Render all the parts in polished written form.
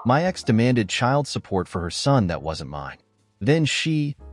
My ex demanded child support for her son that wasn't mine. Then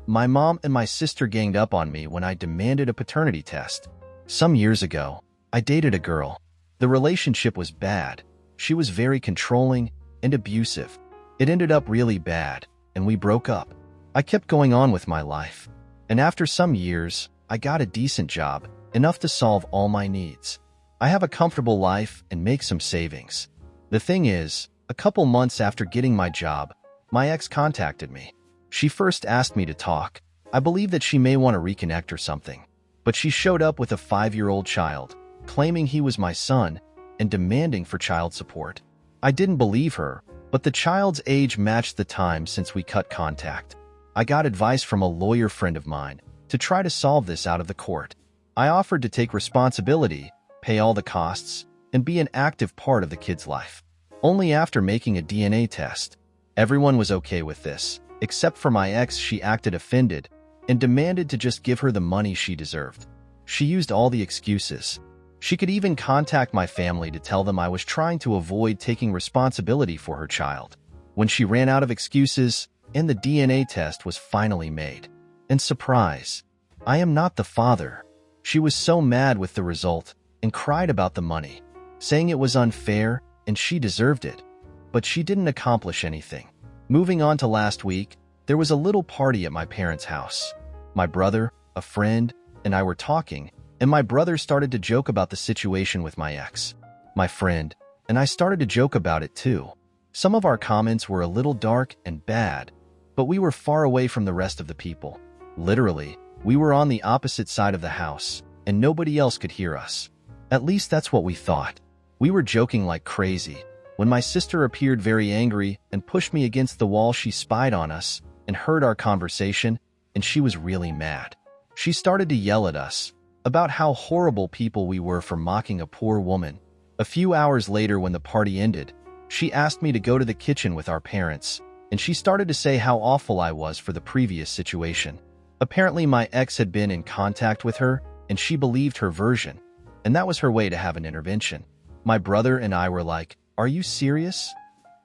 my mom, and my sister ganged up on me when I demanded a paternity test. Some years ago, I dated a girl. The relationship was bad. She was very controlling and abusive. It ended up really bad, and we broke up. I kept going on with my life. And after some years, I got a decent job, enough to solve all my needs. I have a comfortable life and make some savings. The thing is, a couple months after getting my job, my ex contacted me. She first asked me to talk. I believe that she may want to reconnect or something. But she showed up with a 5-year-old child, claiming he was my son, and demanding for child support. I didn't believe her, but the child's age matched the time since we cut contact. I got advice from a lawyer friend of mine to try to solve this out of the court. I offered to take responsibility, pay all the costs, and be an active part of the kid's life. Only after making a DNA test. Everyone was okay with this, except for my ex. She acted offended and demanded to just give her the money she deserved. She used all the excuses. She could even contact my family to tell them I was trying to avoid taking responsibility for her child. When she ran out of excuses, and the DNA test was finally made. And surprise, I am not the father. She was so mad with the result and cried about the money, saying it was unfair and she deserved it. But she didn't accomplish anything. Moving on to last week, there was a little party at my parents' house. My brother, a friend, and I were talking, and my brother started to joke about the situation with my ex. My friend and I started to joke about it too. Some of our comments were a little dark and bad, but we were far away from the rest of the people. Literally, we were on the opposite side of the house, and nobody else could hear us. At least that's what we thought. We were joking like crazy when my sister appeared very angry and pushed me against the wall. She spied on us and heard our conversation, and she was really mad. She started to yell at us about how horrible people we were for mocking a poor woman. A few hours later, when the party ended, she asked me to go to the kitchen with our parents, and she started to say how awful I was for the previous situation. Apparently, my ex had been in contact with her, and she believed her version, and that was her way to have an intervention. My brother and I were like, "Are you serious?"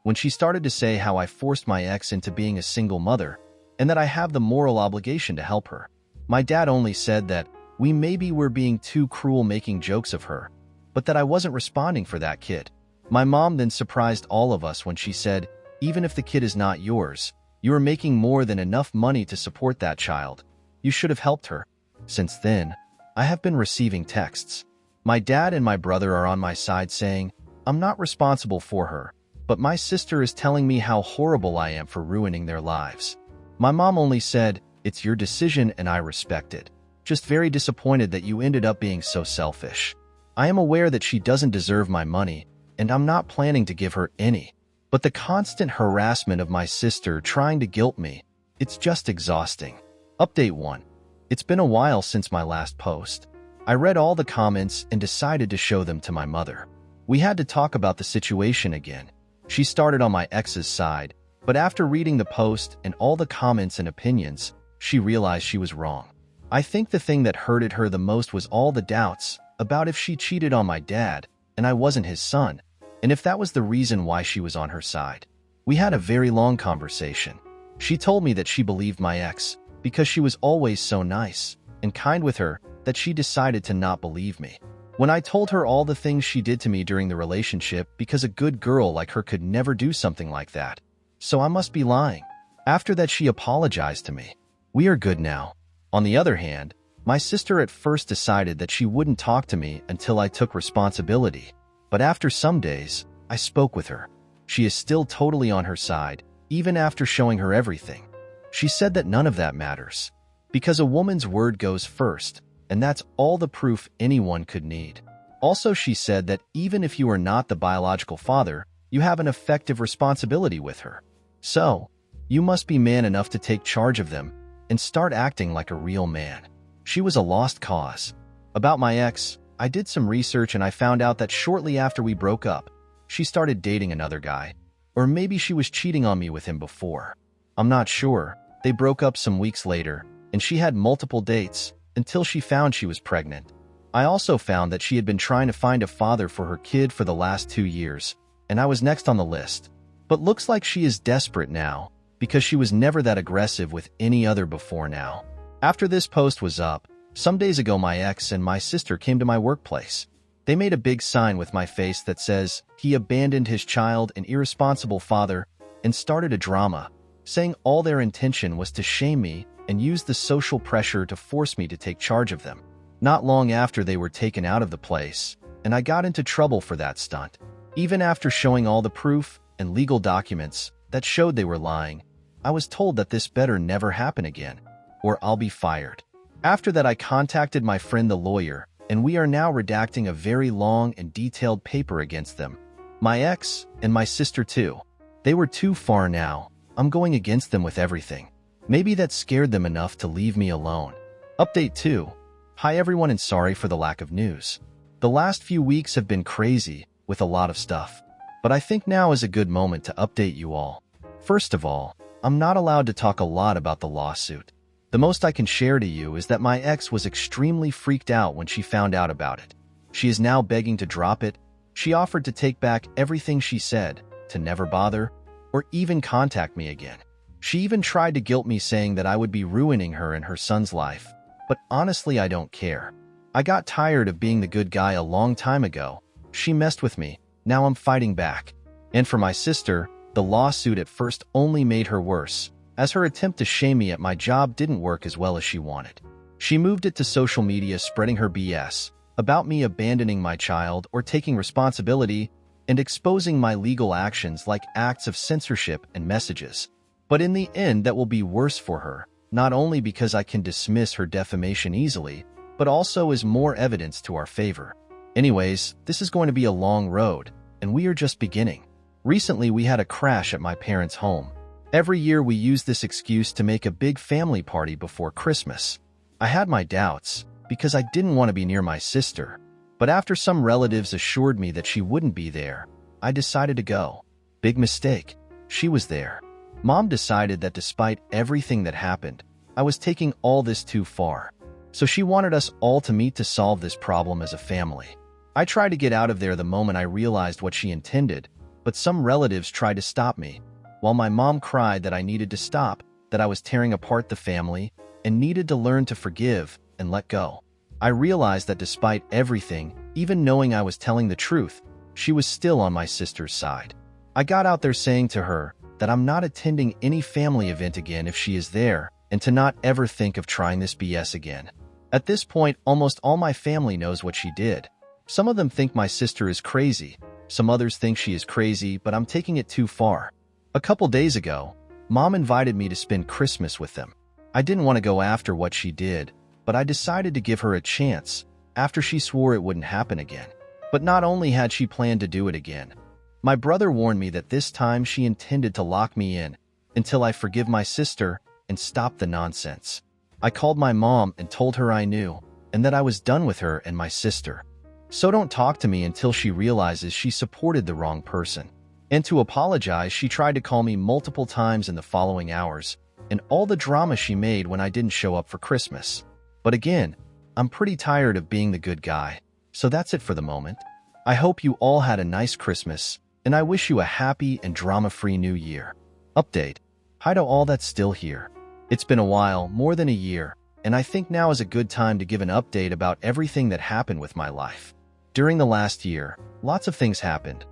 When she started to say how I forced my ex into being a single mother, and that I have the moral obligation to help her. My dad only said that we maybe were being too cruel making jokes of her, but that I wasn't responding for that kid. My mom then surprised all of us when she said, "Even if the kid is not yours, you are making more than enough money to support that child. You should have helped her." Since then, I have been receiving texts. My dad and my brother are on my side saying, "I'm not responsible for her," but my sister is telling me how horrible I am for ruining their lives. My mom only said, "It's your decision and I respect it. Just very disappointed that you ended up being so selfish." I am aware that she doesn't deserve my money, and I'm not planning to give her any. But the constant harassment of my sister trying to guilt me, it's just exhausting. Update 1. It's been a while since my last post. I read all the comments and decided to show them to my mother. We had to talk about the situation again. She started on my ex's side, but after reading the post and all the comments and opinions, she realized she was wrong. I think the thing that hurted her the most was all the doubts about if she cheated on my dad and I wasn't his son, and if that was the reason why she was on her side. We had a very long conversation. She told me that she believed my ex because she was always so nice and kind with her that she decided to not believe me. When I told her all the things she did to me during the relationship, because a good girl like her could never do something like that. So I must be lying. After that, she apologized to me. We are good now. On the other hand, my sister at first decided that she wouldn't talk to me until I took responsibility. But after some days, I spoke with her. She is still totally on her side, even after showing her everything. She said that none of that matters, because a woman's word goes first, and that's all the proof anyone could need. Also, she said that even if you are not the biological father, you have an effective responsibility with her. So, you must be man enough to take charge of them and start acting like a real man. She was a lost cause. About my ex, I did some research and I found out that shortly after we broke up, she started dating another guy. Or maybe she was cheating on me with him before. I'm not sure. They broke up some weeks later, and she had multiple dates until she found she was pregnant. I also found that she had been trying to find a father for her kid for the last 2 years, and I was next on the list. But looks like she is desperate now, because she was never that aggressive with any other before now. After this post was up, some days ago my ex and my sister came to my workplace. They made a big sign with my face that says, "He abandoned his child, an irresponsible father," and started a drama, saying all their intention was to shame me and use the social pressure to force me to take charge of them. Not long after, they were taken out of the place, and I got into trouble for that stunt. Even after showing all the proof and legal documents that showed they were lying, I was told that this better never happen again, or I'll be fired. After that, I contacted my friend the lawyer, and we are now redacting a very long and detailed paper against them. My ex and my sister too. They were too far now. I'm going against them with everything. Maybe that scared them enough to leave me alone. Update 2. Hi everyone, and sorry for the lack of news. The last few weeks have been crazy with a lot of stuff, but I think now is a good moment to update you all. First of all, I'm not allowed to talk a lot about the lawsuit. The most I can share to you is that my ex was extremely freaked out when she found out about it. She is now begging to drop it. She offered to take back everything she said, to never bother, or even contact me again. She even tried to guilt me, saying that I would be ruining her and her son's life. But honestly, I don't care. I got tired of being the good guy a long time ago. She messed with me. Now I'm fighting back. And for my sister, the lawsuit at first only made her worse, as her attempt to shame me at my job didn't work as well as she wanted. She moved it to social media, spreading her BS about me abandoning my child or taking responsibility, and exposing my legal actions like acts of censorship and messages. But in the end, that will be worse for her, not only because I can dismiss her defamation easily, but also as more evidence to our favor. Anyways, this is going to be a long road, and we are just beginning. Recently, we had a crash at my parents' home. Every year we use this excuse to make a big family party before Christmas. I had my doubts, because I didn't want to be near my sister, but after some relatives assured me that she wouldn't be there, I decided to go. Big mistake. She was there. Mom decided that despite everything that happened, I was taking all this too far. So she wanted us all to meet to solve this problem as a family. I tried to get out of there the moment I realized what she intended, but some relatives tried to stop me, while my mom cried that I needed to stop, that I was tearing apart the family, and needed to learn to forgive and let go. I realized that despite everything, even knowing I was telling the truth, she was still on my sister's side. I got out there saying to her that I'm not attending any family event again if she is there, and to not ever think of trying this BS again. At this point, almost all my family knows what she did. Some of them think my sister is crazy. Some others think she is crazy, but I'm taking it too far. A couple days ago, Mom invited me to spend Christmas with them. I didn't want to go after what she did, but I decided to give her a chance after she swore it wouldn't happen again. But not only had she planned to do it again, my brother warned me that this time she intended to lock me in until I forgive my sister and stop the nonsense. I called my mom and told her I knew, and that I was done with her and my sister. So don't talk to me until she realizes she supported the wrong person. And to apologize, she tried to call me multiple times in the following hours, and all the drama she made when I didn't show up for Christmas. But again, I'm pretty tired of being the good guy, so that's it for the moment. I hope you all had a nice Christmas, and I wish you a happy and drama-free new year. Update. Hi to all that's still here. It's been a while, more than a year, and I think now is a good time to give an update about everything that happened with my life. During the last year, lots of things happened.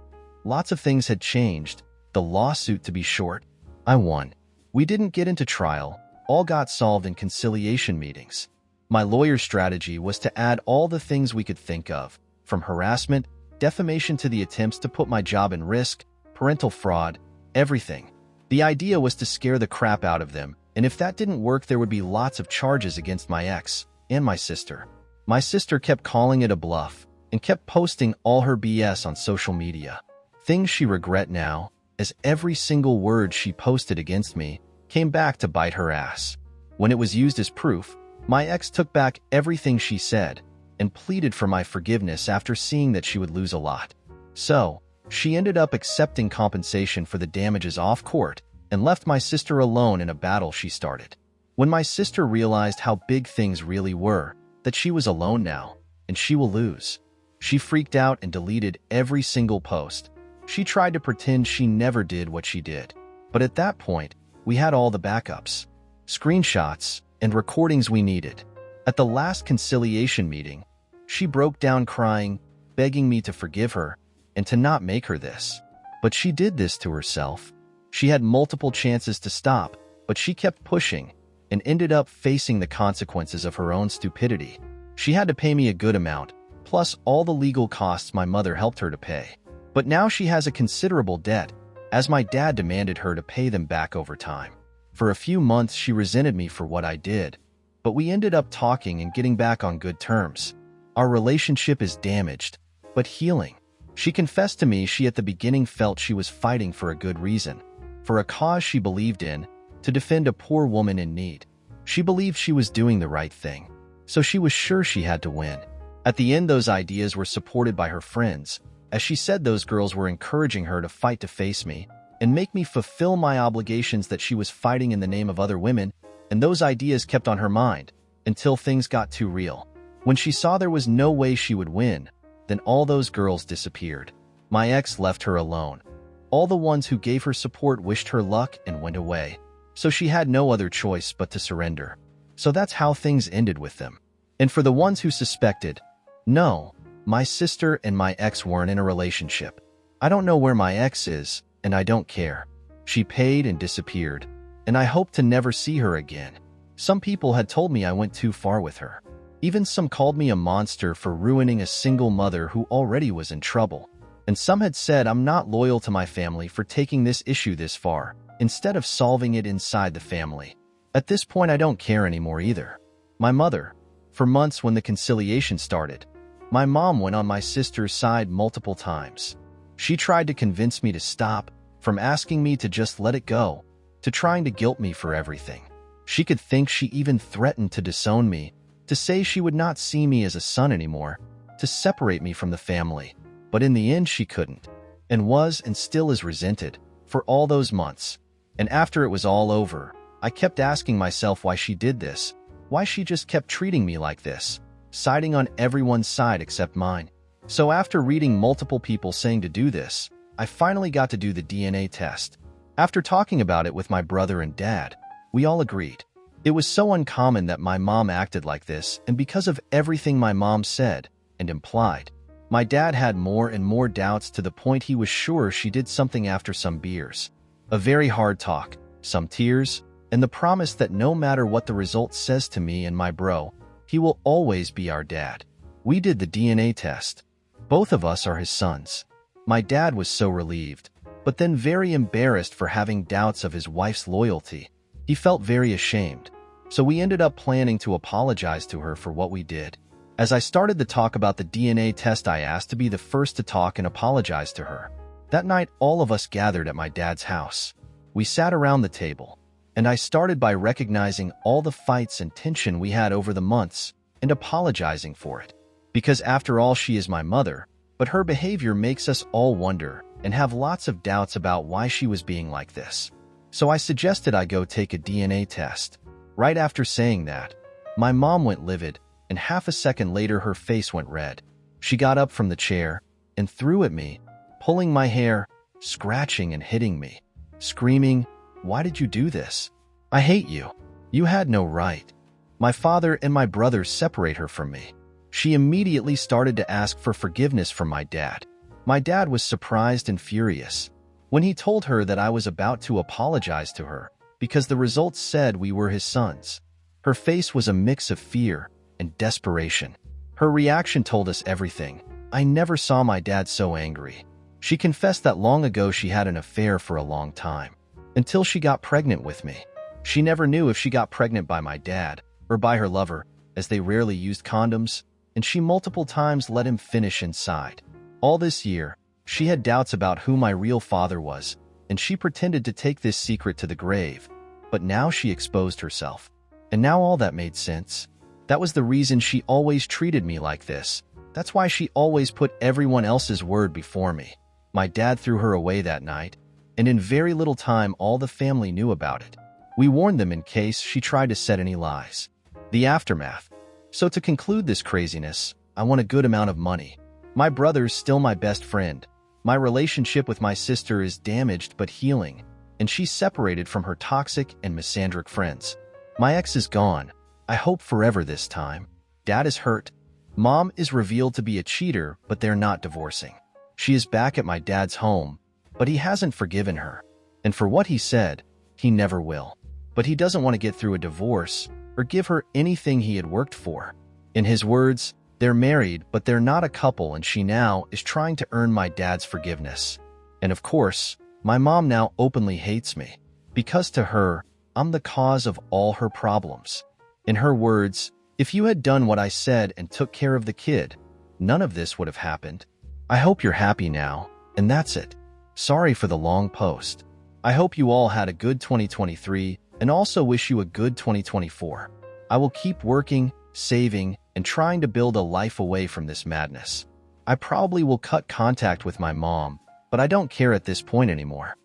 Lots of things had changed. The lawsuit, to be short. I won. We didn't get into trial. All got solved in conciliation meetings. My lawyer's strategy was to add all the things we could think of, from harassment, defamation to the attempts to put my job in risk, parental fraud, everything. The idea was to scare the crap out of them, and if that didn't work, there would be lots of charges against my ex and my sister. My sister kept calling it a bluff and kept posting all her BS on social media. Things she regret now, as every single word she posted against me came back to bite her ass. When it was used as proof, my ex took back everything she said and pleaded for my forgiveness after seeing that she would lose a lot. So, she ended up accepting compensation for the damages off court and left my sister alone in a battle she started. When my sister realized how big things really were, that she was alone now, and she will lose, she freaked out and deleted every single post. She tried to pretend she never did what she did. But at that point, we had all the backups, screenshots, and recordings we needed. At the last conciliation meeting, she broke down crying, begging me to forgive her and to not make her this. But she did this to herself. She had multiple chances to stop, but she kept pushing and ended up facing the consequences of her own stupidity. She had to pay me a good amount, plus all the legal costs my mother helped her to pay. But now she has a considerable debt, as my dad demanded her to pay them back over time. For a few months, she resented me for what I did, but we ended up talking and getting back on good terms. Our relationship is damaged, but healing. She confessed to me she at the beginning felt she was fighting for a good reason, for a cause she believed in, to defend a poor woman in need. She believed she was doing the right thing, so she was sure she had to win. At the end, those ideas were supported by her friends, as she said those girls were encouraging her to fight to face me and make me fulfill my obligations, that she was fighting in the name of other women, and those ideas kept on her mind until things got too real. When she saw there was no way she would win, then all those girls disappeared. My ex left her alone. All the ones who gave her support wished her luck and went away, so she had no other choice but to surrender. So that's how things ended with them. And for the ones who suspected, no, my sister and my ex weren't in a relationship. I don't know where my ex is, and I don't care. She paid and disappeared, and I hope to never see her again. Some people had told me I went too far with her. Even some called me a monster for ruining a single mother who already was in trouble. And some had said I'm not loyal to my family for taking this issue this far, instead of solving it inside the family. At this point, I don't care anymore either. My mother, for months when the conciliation started, my mom went on my sister's side multiple times. She tried to convince me to stop, from asking me to just let it go, to trying to guilt me for everything. She could think she even threatened to disown me, to say she would not see me as a son anymore, to separate me from the family. But in the end, she couldn't, and was and still is resented for all those months. And after it was all over, I kept asking myself why she did this, why she just kept treating me like this, siding on everyone's side except mine. So after reading multiple people saying to do this, I finally got to do the DNA test. After talking about it with my brother and dad, we all agreed. It was so uncommon that my mom acted like this, and because of everything my mom said and implied, my dad had more and more doubts, to the point he was sure she did something after some beers. A very hard talk, some tears, and the promise that no matter what the result says to me and my bro, he will always be our dad. We did the DNA test. Both of us are his sons. My dad was so relieved, but then very embarrassed for having doubts of his wife's loyalty. He felt very ashamed, so we ended up planning to apologize to her for what we did. As I started to talk about the DNA test, I asked to be the first to talk and apologize to her. That night, all of us gathered at my dad's house. We sat around the table, and I started by recognizing all the fights and tension we had over the months and apologizing for it. Because after all, she is my mother, but her behavior makes us all wonder and have lots of doubts about why she was being like this. So I suggested I go take a DNA test. Right after saying that, my mom went livid, and half a second later her face went red. She got up from the chair and threw at me, pulling my hair, scratching and hitting me, screaming, "Why did you do this? I hate you. You had no right." My father and my brother separate her from me. She immediately started to ask for forgiveness from my dad. My dad was surprised and furious when he told her that I was about to apologize to her because the results said we were his sons. Her face was a mix of fear and desperation. Her reaction told us everything. I never saw my dad so angry. She confessed that long ago she had an affair for a long time, until she got pregnant with me. She never knew if she got pregnant by my dad or by her lover, as they rarely used condoms, and she multiple times let him finish inside. All this year, she had doubts about who my real father was, and she pretended to take this secret to the grave. But now she exposed herself. And now all that made sense. That was the reason she always treated me like this. That's why she always put everyone else's word before me. My dad threw her away that night, and in very little time all the family knew about it. We warned them in case she tried to set any lies. The aftermath. So to conclude this craziness, I want a good amount of money. My brother's still my best friend. My relationship with my sister is damaged but healing, and she's separated from her toxic and misandric friends. My ex is gone. I hope forever this time. Dad is hurt. Mom is revealed to be a cheater, but they're not divorcing. She is back at my dad's home, but he hasn't forgiven her. And for what he said, he never will. But he doesn't want to get through a divorce or give her anything he had worked for. In his words, they're married, but they're not a couple, and she now is trying to earn my dad's forgiveness. And of course, my mom now openly hates me, because to her, I'm the cause of all her problems. In her words, if you had done what I said and took care of the kid, none of this would have happened. I hope you're happy now, and that's it. Sorry for the long post. I hope you all had a good 2023 and also wish you a good 2024. I will keep working, saving, and trying to build a life away from this madness. I probably will cut contact with my mom, but I don't care at this point anymore.